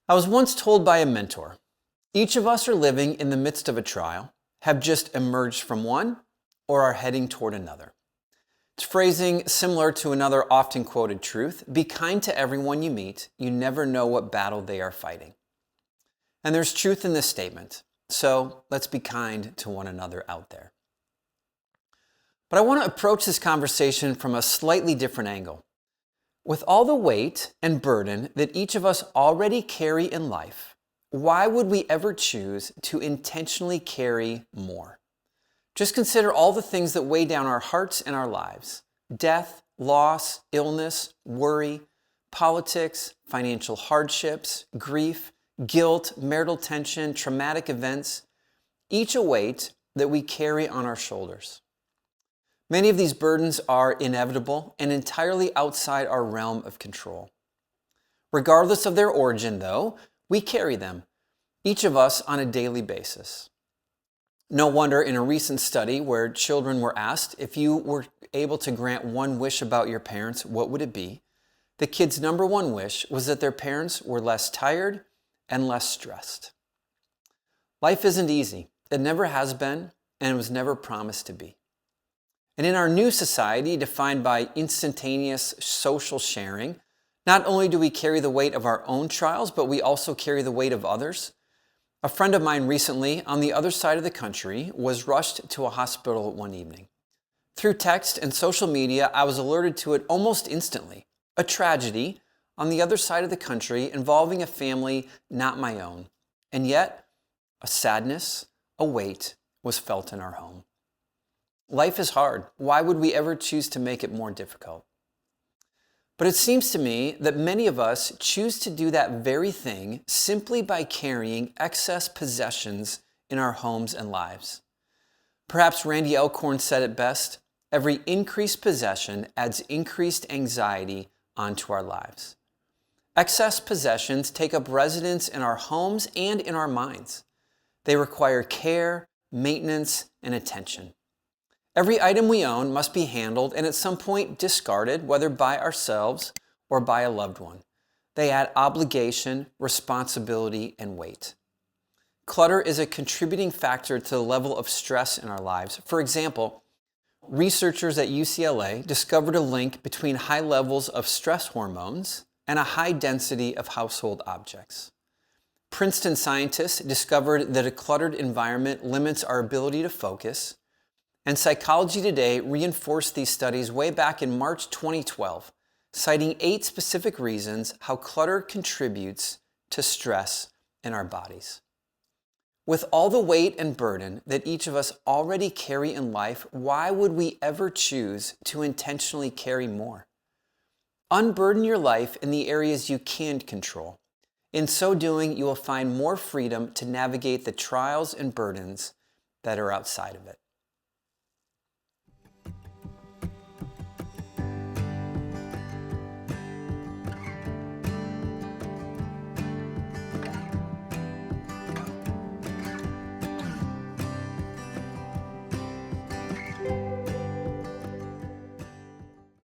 I was once told by a mentor, each of us are living in the midst of a trial, have just emerged from one, or are heading toward another. It's phrasing similar to another often quoted truth, be kind to everyone you meet, you never know what battle they are fighting. And there's truth in this statement, so let's be kind to one another out there. But I want to approach this conversation from a slightly different angle. With all the weight and burden that each of us already carry in life, why would we ever choose to intentionally carry more? Just consider all the things that weigh down our hearts and our lives. Death, loss, illness, worry, politics, financial hardships, grief, guilt, marital tension, traumatic events, each a weight that we carry on our shoulders. Many of these burdens are inevitable and entirely outside our realm of control. Regardless of their origin, though, we carry them, each of us on a daily basis. No wonder in a recent study where children were asked if you were able to grant one wish about your parents, what would it be? The kids' number one wish was that their parents were less tired and less stressed. Life isn't easy. It never has been, and it was never promised to be. And in our new society, defined by instantaneous social sharing, not only do we carry the weight of our own trials, but we also carry the weight of others. A friend of mine recently, on the other side of the country, was rushed to a hospital one evening. Through text and social media, I was alerted to it almost instantly. A tragedy on the other side of the country involving a family not my own. And yet, a sadness, a weight was felt in our home. Life is hard. Why would we ever choose to make it more difficult? But it seems to me that many of us choose to do that very thing simply by carrying excess possessions in our homes and lives. Perhaps Randy Alcorn said it best, every increased possession adds increased anxiety onto our lives. Excess possessions take up residence in our homes and in our minds. They require care, maintenance, and attention. Every item we own must be handled and at some point discarded, whether by ourselves or by a loved one. They add obligation, responsibility, and weight. Clutter is a contributing factor to the level of stress in our lives. For example, researchers at UCLA discovered a link between high levels of stress hormones and a high density of household objects. Princeton scientists discovered that a cluttered environment limits our ability to focus. And Psychology Today reinforced these studies way back in March 2012, citing 8 specific reasons how clutter contributes to stress in our bodies. With all the weight and burden that each of us already carry in life, why would we ever choose to intentionally carry more? Unburden your life in the areas you can control. In so doing, you will find more freedom to navigate the trials and burdens that are outside of it.